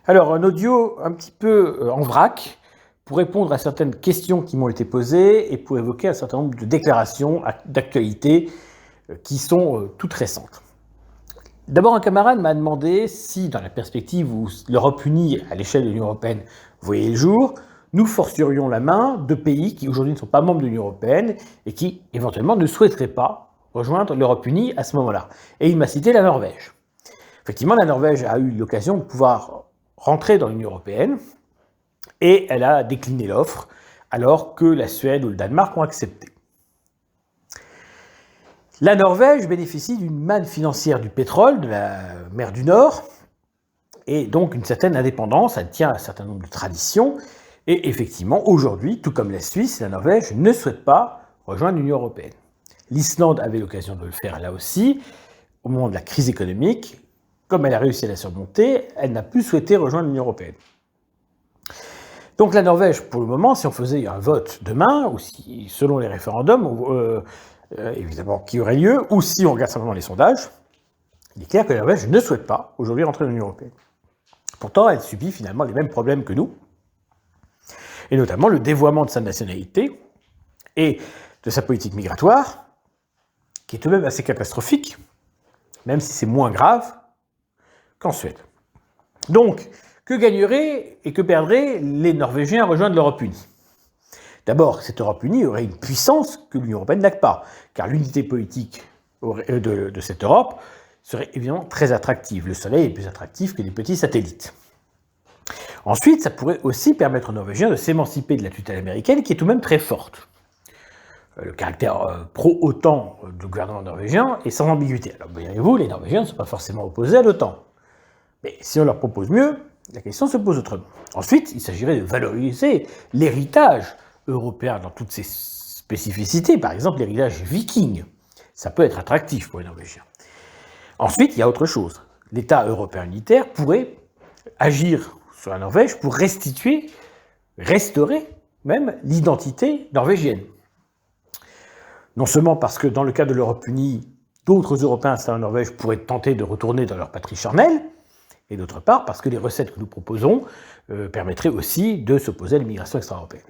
Alors, un audio un petit peu en vrac pour répondre à certaines questions qui m'ont été posées et pour évoquer un certain nombre de déclarations d'actualité qui sont toutes récentes. D'abord, un camarade m'a demandé si, dans la perspective où l'Europe unie à l'échelle de l'Union européenne voyait le jour, nous forcerions la main de pays qui aujourd'hui ne sont pas membres de l'Union européenne et qui, éventuellement, ne souhaiteraient pas rejoindre l'Europe unie à ce moment-là. Et il m'a cité la Norvège. Effectivement, la Norvège a eu l'occasion de pouvoir rentrer dans l'Union européenne et elle a décliné l'offre alors que la Suède ou le Danemark ont accepté. La Norvège bénéficie d'une manne financière du pétrole de la mer du Nord et donc une certaine indépendance, elle tient à un certain nombre de traditions et effectivement aujourd'hui, tout comme la Suisse, la Norvège ne souhaite pas rejoindre l'Union européenne. L'Islande avait l'occasion de le faire là aussi, au moment de la crise économique. Comme elle a réussi à la surmonter, elle n'a plus souhaité rejoindre l'Union européenne. Donc la Norvège, pour le moment, si on faisait un vote demain, ou si, selon les référendums, évidemment, qui aurait lieu, ou si on regarde simplement les sondages, il est clair que la Norvège ne souhaite pas aujourd'hui rentrer dans l'Union européenne. Pourtant, elle subit finalement les mêmes problèmes que nous, et notamment le dévoiement de sa nationalité et de sa politique migratoire, qui est tout de même assez catastrophique, même si c'est moins grave qu'en Suède. Donc, que gagneraient et que perdraient les Norvégiens à rejoindre l'Europe unie? D'abord, cette Europe unie aurait une puissance que l'Union européenne n'a pas, car l'unité politique de cette Europe serait évidemment très attractive. Le Soleil est plus attractif que les petits satellites. Ensuite, ça pourrait aussi permettre aux Norvégiens de s'émanciper de la tutelle américaine, qui est tout de même très forte. Le caractère pro-OTAN du gouvernement norvégien est sans ambiguïté. Alors, voyez-vous, les Norvégiens ne sont pas forcément opposés à l'OTAN. Mais si on leur propose mieux, la question se pose autrement. Ensuite, il s'agirait de valoriser l'héritage européen dans toutes ses spécificités, par exemple l'héritage viking. Ça peut être attractif pour les Norvégiens. Ensuite, il y a autre chose. L'État européen unitaire pourrait agir sur la Norvège pour restaurer même l'identité norvégienne. Non seulement parce que dans le cas de l'Europe unie, d'autres Européens installés en Norvège pourraient tenter de retourner dans leur patrie charnelle, et d'autre part parce que les recettes que nous proposons permettraient aussi de s'opposer à l'immigration extra-européenne.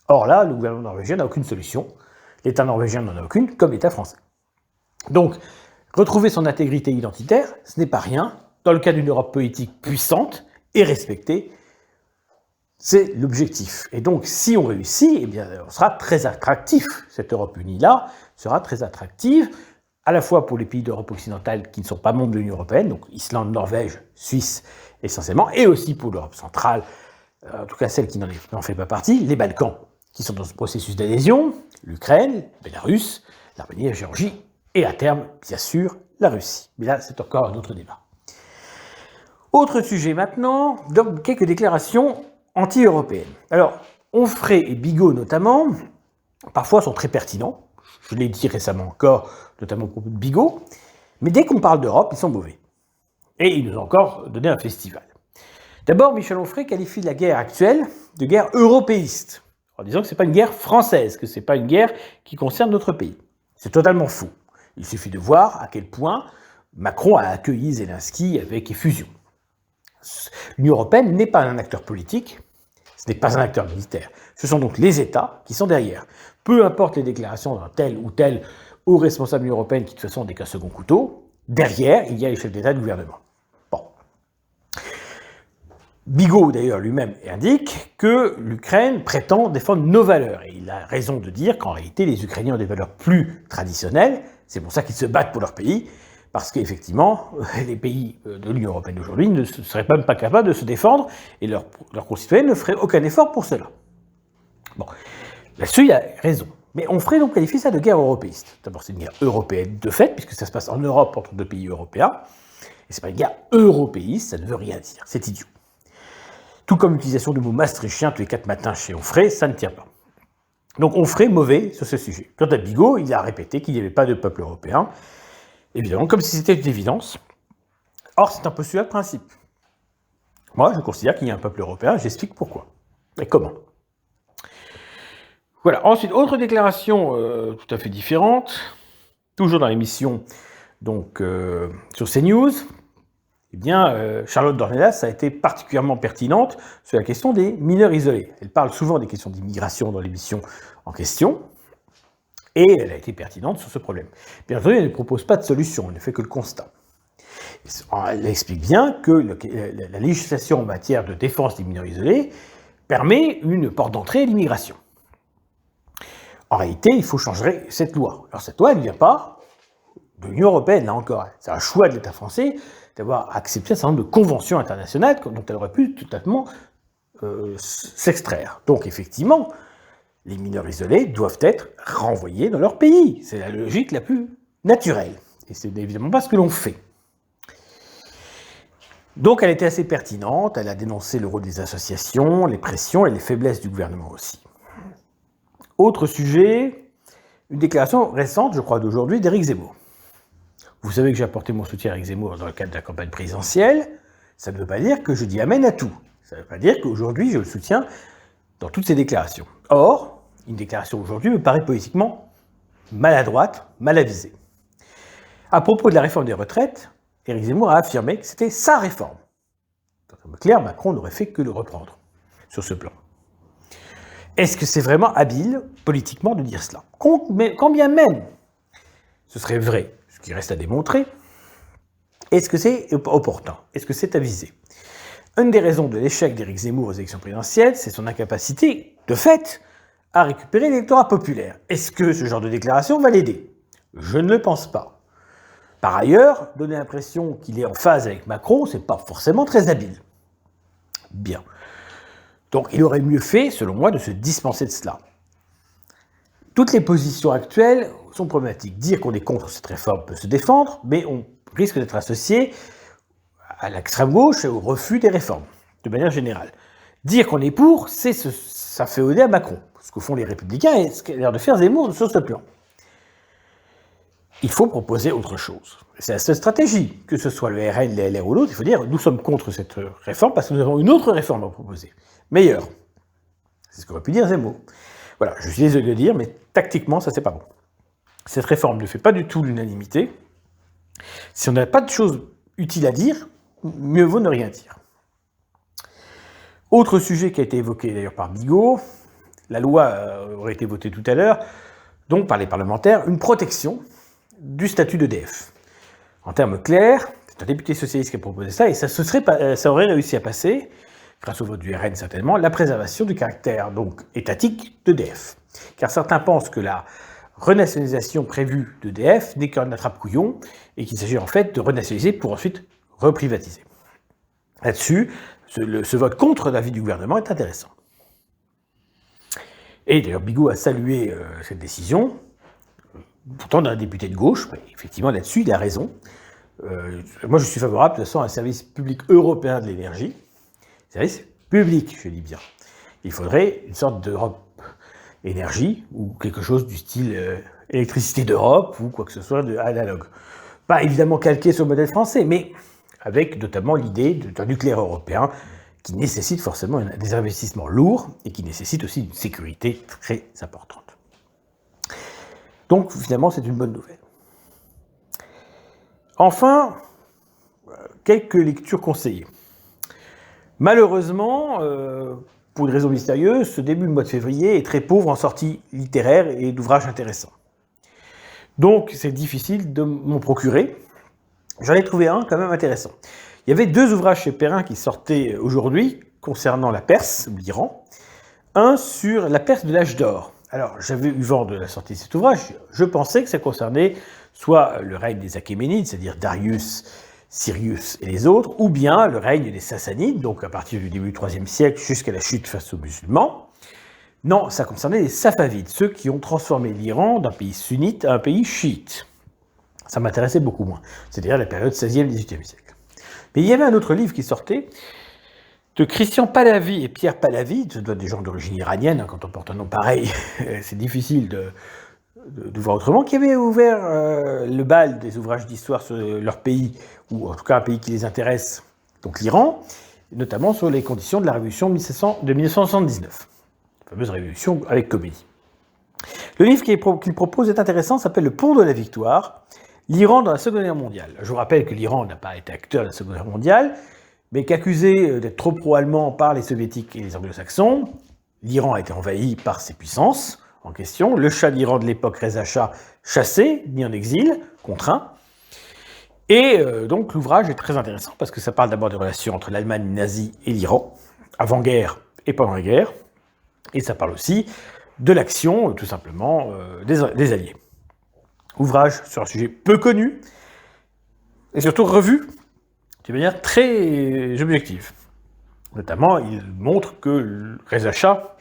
Or là, le gouvernement norvégien n'a aucune solution, l'État norvégien n'en a aucune, comme l'État français. Donc, retrouver son intégrité identitaire, ce n'est pas rien, dans le cas d'une Europe politique puissante et respectée, c'est l'objectif. Et donc, si on réussit, eh bien, on sera très attractif, cette Europe unie-là sera très attractive, à la fois pour les pays d'Europe occidentale qui ne sont pas membres de l'Union européenne, donc Islande, Norvège, Suisse essentiellement, et aussi pour l'Europe centrale, en tout cas celle qui n'en fait pas partie, les Balkans, qui sont dans ce processus d'adhésion, l'Ukraine, Bélarus, l'Arménie, la Géorgie, et à terme, bien sûr, la Russie. Mais là, c'est encore un autre débat. Autre sujet maintenant, donc quelques déclarations anti-européennes. Alors, Onfray et Bigot notamment, parfois sont très pertinents, je l'ai dit récemment encore, notamment au propos de Bigot, mais dès qu'on parle d'Europe, ils sont mauvais. Et ils nous ont encore donné un festival. D'abord, Michel Onfray qualifie la guerre actuelle de guerre européiste, en disant que ce n'est pas une guerre française, que ce n'est pas une guerre qui concerne notre pays. C'est totalement faux. Il suffit de voir à quel point Macron a accueilli Zelensky avec effusion. L'Union européenne n'est pas un acteur politique, ce n'est pas un acteur militaire. Ce sont donc les États qui sont derrière. Peu importe les déclarations d'un tel ou tel haut responsable de l'Union européenne qui de toute façon n'est qu'un second couteau, derrière, il y a les chefs d'État et de gouvernement. Bon. Bigot, d'ailleurs, lui-même indique que l'Ukraine prétend défendre nos valeurs. Et il a raison de dire qu'en réalité, les Ukrainiens ont des valeurs plus traditionnelles. C'est pour ça qu'ils se battent pour leur pays. Parce qu'effectivement, les pays de l'Union européenne d'aujourd'hui ne seraient même pas capables de se défendre et leurs concitoyens ne feraient aucun effort pour cela. Bon, là-dessus, il a raison. Mais Onfray donc qualifie ça de guerre européiste. D'abord, c'est une guerre européenne de fait, puisque ça se passe en Europe entre deux pays européens. Et c'est pas une guerre européiste, ça ne veut rien dire. C'est idiot. Tout comme l'utilisation du mot maastrichtien tous les 4 matins chez Onfray, ça ne tient pas. Donc Onfray mauvais sur ce sujet. Quant à Bigot, il a répété qu'il n'y avait pas de peuple européen. Évidemment, comme si c'était une évidence. Or, c'est un postulat de principe. Moi, je considère qu'il y a un peuple européen, j'explique pourquoi. Et comment. Voilà. Ensuite, autre déclaration tout à fait différente, toujours dans l'émission donc, sur CNews. eh bien, Charlotte Dornelas a été particulièrement pertinente sur la question des mineurs isolés. Elle parle souvent des questions d'immigration dans l'émission en question, et elle a été pertinente sur ce problème. Bien entendu, elle ne propose pas de solution, elle ne fait que le constat. Elle explique bien que la législation en matière de défense des mineurs isolés permet une porte d'entrée à l'immigration. En réalité, il faut changer cette loi. Alors cette loi, elle ne vient pas de l'Union européenne, là encore. C'est un choix de l'État français d'avoir accepté un certain nombre de conventions internationales dont elle aurait pu totalement s'extraire. Donc effectivement, les mineurs isolés doivent être renvoyés dans leur pays. C'est la logique la plus naturelle. Et c'est évidemment pas ce que l'on fait. Donc elle était assez pertinente, elle a dénoncé le rôle des associations, les pressions et les faiblesses du gouvernement aussi. Autre sujet, une déclaration récente, je crois d'aujourd'hui, d'Éric Zemmour. Vous savez que j'ai apporté mon soutien à Éric Zemmour dans le cadre de la campagne présidentielle. Ça ne veut pas dire que je dis amen à tout. Ça ne veut pas dire qu'aujourd'hui je le soutiens dans toutes ses déclarations. Or, une déclaration aujourd'hui me paraît politiquement maladroite, mal avisée. À propos de la réforme des retraites, Éric Zemmour a affirmé que c'était sa réforme. Dans un mot clair, Macron n'aurait fait que le reprendre sur ce plan. Est-ce que c'est vraiment habile, politiquement, de dire cela ? Quand bien même ce serait vrai, ce qui reste à démontrer, est-ce que c'est opportun ? Est-ce que c'est avisé ? Une des raisons de l'échec d'Éric Zemmour aux élections présidentielles, c'est son incapacité, de fait, à récupérer l'électorat populaire. Est-ce que ce genre de déclaration va l'aider ? Je ne le pense pas. Par ailleurs, donner l'impression qu'il est en phase avec Macron, c'est pas forcément très habile. Bien. Donc il aurait mieux fait, selon moi, de se dispenser de cela. Toutes les positions actuelles sont problématiques. Dire qu'on est contre cette réforme peut se défendre, mais on risque d'être associé à l'extrême gauche et au refus des réformes, de manière générale. Dire qu'on est pour, ça fait odier à Macron, ce que font les Républicains et ce qu'a l'air de faire Zemmour sur ce plan. Il faut proposer autre chose. C'est la seule stratégie, que ce soit le RN, les LR ou l'autre, il faut dire nous sommes contre cette réforme parce que nous avons une autre réforme à proposer, meilleure. C'est ce qu'aurait pu dire Zemmour. Voilà, je suis désolé de le dire, mais tactiquement, ça c'est pas bon. Cette réforme ne fait pas du tout l'unanimité. Si on n'a pas de choses utiles à dire, mieux vaut ne rien dire. Autre sujet qui a été évoqué d'ailleurs par Bigot, la loi aurait été votée tout à l'heure, donc par les parlementaires, une protection du statut d'EDF. En termes clairs, c'est un député socialiste qui a proposé ça, et ça aurait réussi à passer, grâce au vote du RN certainement, la préservation du caractère donc étatique d'EDF. Car certains pensent que la renationalisation prévue d'EDF n'est qu'un attrape-couillon, et qu'il s'agit en fait de renationaliser pour ensuite reprivatiser. Là-dessus, ce vote contre l'avis du gouvernement est intéressant. Et d'ailleurs, Bigot a salué cette décision, pourtant d'un député de gauche, mais effectivement là-dessus, il a raison. Moi, je suis favorable de toute façon à un service public européen de l'énergie. Service public, je dis bien. Il faudrait une sorte d'Europe énergie, ou quelque chose du style électricité d'Europe, ou quoi que ce soit analogue. Pas évidemment calqué sur le modèle français, mais avec notamment l'idée d'un nucléaire européen qui nécessite forcément des investissements lourds et qui nécessite aussi une sécurité très importante. Donc, finalement, c'est une bonne nouvelle. Enfin, quelques lectures conseillées. Malheureusement, pour une raison mystérieuse, ce début de mois de février est très pauvre en sorties littéraires et d'ouvrages intéressants. Donc, c'est difficile de m'en procurer. J'en ai trouvé un quand même intéressant. Il y avait 2 ouvrages chez Perrin qui sortaient aujourd'hui concernant la Perse, l'Iran. Un sur la Perse de l'âge d'or. Alors, j'avais eu vent de la sortie de cet ouvrage, je pensais que ça concernait soit le règne des Achéménides, c'est-à-dire Darius, Cyrus et les autres, ou bien le règne des Sassanides, donc à partir du début du IIIe siècle jusqu'à la chute face aux musulmans. Non, ça concernait les Safavides, ceux qui ont transformé l'Iran d'un pays sunnite à un pays chiite. Ça m'intéressait beaucoup moins, c'est-à-dire la période 16e, 18e siècle. Mais il y avait un autre livre qui sortait, de Christian Pahlavi et Pierre Pahlavi, ce doit être des gens d'origine iranienne, quand on porte un nom pareil, c'est difficile de voir autrement, qui avaient ouvert le bal des ouvrages d'histoire sur leur pays, ou en tout cas un pays qui les intéresse, donc l'Iran, notamment sur les conditions de la révolution de 1979, la fameuse révolution avec comédie. Le livre qu'il propose est intéressant, s'appelle Le Pont de la Victoire, L'Iran dans la Seconde Guerre mondiale. Je vous rappelle que l'Iran n'a pas été acteur de la Seconde Guerre mondiale, mais qu'accusé d'être trop pro-allemand par les soviétiques et les anglo-saxons, l'Iran a été envahi par ces puissances en question. Le Shah d'Iran de l'époque, Reza Shah, chassé, mis en exil, contraint. Et donc l'ouvrage est très intéressant parce que ça parle d'abord des relations entre l'Allemagne nazie et l'Iran, avant-guerre et pendant la guerre, et ça parle aussi de l'action, tout simplement, des Alliés. Ouvrage sur un sujet peu connu, et surtout revu de manière très objective. Notamment, il montre que Reza Shah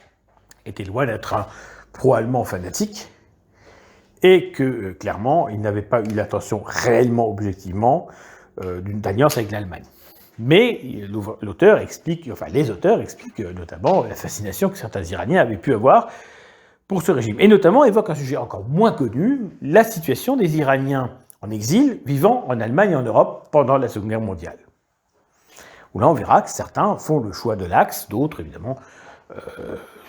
était loin d'être un pro-allemand fanatique, et que, clairement, il n'avait pas eu l'intention réellement, objectivement, d'une alliance avec l'Allemagne. Mais l'auteur explique, enfin les auteurs expliquent notamment la fascination que certains Iraniens avaient pu avoir pour ce régime. Et notamment évoque un sujet encore moins connu, la situation des Iraniens en exil vivant en Allemagne et en Europe pendant la Seconde Guerre mondiale. Où là on verra que certains font le choix de l'axe, d'autres évidemment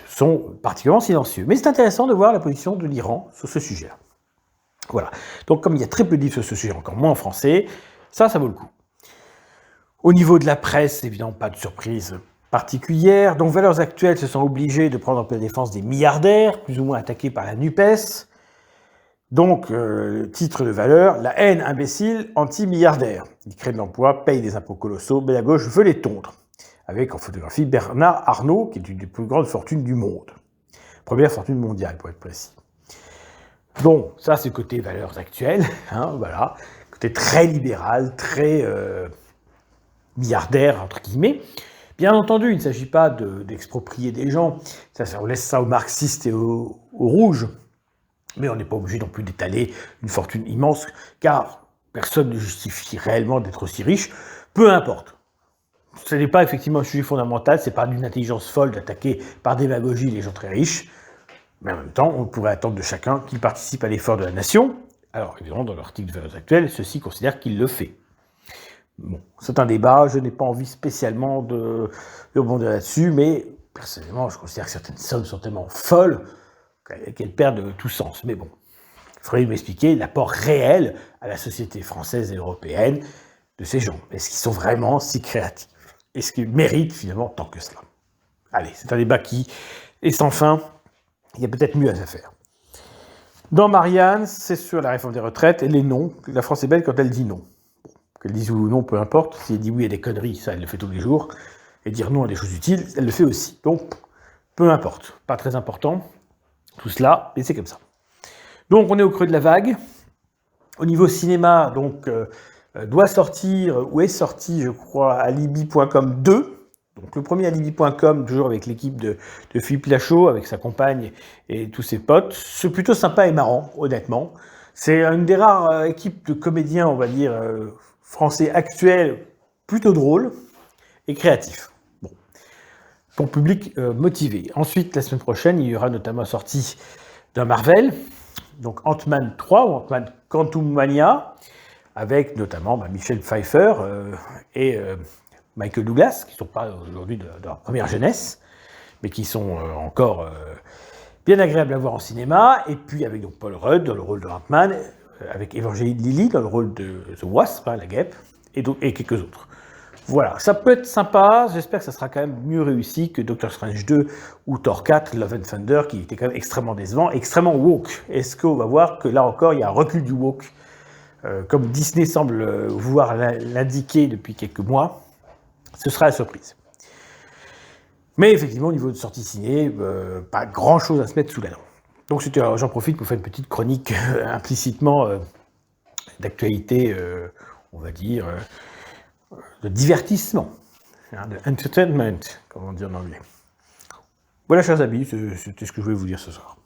sont particulièrement silencieux. Mais c'est intéressant de voir la position de l'Iran sur ce sujet-là. Voilà. Donc comme il y a très peu de livres sur ce sujet, encore moins en français, ça vaut le coup. Au niveau de la presse, évidemment, pas de surprise particulière. Donc Valeurs Actuelles se sont obligés de prendre en défense des milliardaires, plus ou moins attaqués par la NUPES. Donc, le titre de Valeurs, la haine imbécile anti-milliardaire. Ils créent de l'emploi, payent des impôts colossaux, mais la gauche veut les tondre. Avec en photographie Bernard Arnault, qui est une des plus grandes fortunes du monde. Première fortune mondiale, pour être précis. Bon, ça c'est côté Valeurs Actuelles, hein, voilà. Côté très libéral, très milliardaire, entre guillemets. Bien entendu, il ne s'agit pas d'exproprier des gens, on laisse ça aux marxistes et aux rouges, mais on n'est pas obligé non plus d'étaler une fortune immense, car personne ne justifie réellement d'être aussi riche, peu importe. Ce n'est pas effectivement un sujet fondamental, c'est pas d'une intelligence folle d'attaquer par démagogie les gens très riches, mais en même temps, on pourrait attendre de chacun qu'il participe à l'effort de la nation. Alors, évidemment, dans l'article de Valeurs Actuelles, ceux-ci considèrent qu'il le fait. Bon, c'est un débat, je n'ai pas envie spécialement de rebondir là-dessus, mais personnellement, je considère que certaines sommes sont tellement folles qu'elles perdent tout sens. Mais bon, il faudrait m'expliquer l'apport réel à la société française et européenne de ces gens. Est-ce qu'ils sont vraiment si créatifs? Est-ce qu'ils méritent finalement tant que cela? Allez, c'est un débat qui est sans fin, il y a peut-être mieux à faire. Dans Marianne, c'est sur la réforme des retraites et les noms. La France est belle quand elle dit non. Qu'elle dise oui ou non, peu importe. Si elle dit oui à des conneries, ça, elle le fait tous les jours. Et dire non à des choses utiles, elle le fait aussi. Donc, peu importe. Pas très important, tout cela, mais c'est comme ça. Donc, on est au creux de la vague. Au niveau cinéma, donc, doit sortir, ou est sorti, je crois, Alibi.com 2. Donc, le premier Alibi.com, toujours avec l'équipe de Philippe Lachaud, avec sa compagne et tous ses potes. C'est plutôt sympa et marrant, honnêtement. C'est une des rares équipes de comédiens, on va dire, français actuel, plutôt drôle et créatif. Bon. Pour public motivé. Ensuite, la semaine prochaine, il y aura notamment la sortie d'un Marvel, donc Ant-Man 3 ou Ant-Man Quantumania, avec notamment Michel Pfeiffer et Michael Douglas, qui ne sont pas aujourd'hui de leur première jeunesse, mais qui sont encore bien agréables à voir en cinéma, et puis avec donc Paul Rudd dans le rôle de Ant-Man, avec Evangeline Lilly dans le rôle de The Wasp, la guêpe, et quelques autres. Voilà, ça peut être sympa, j'espère que ça sera quand même mieux réussi que Doctor Strange 2 ou Thor 4, Love and Thunder, qui était quand même extrêmement décevant, extrêmement woke. Est-ce qu'on va voir que là encore, il y a un recul du woke, comme Disney semble vouloir l'indiquer depuis quelques mois? Ce sera la surprise. Mais effectivement, au niveau de sortie ciné, pas grand-chose à se mettre sous la dent. Donc j'en profite pour faire une petite chronique implicitement d'actualité, on va dire, de divertissement, de entertainment, comme on dit en anglais. Voilà, chers amis, c'était ce que je voulais vous dire ce soir.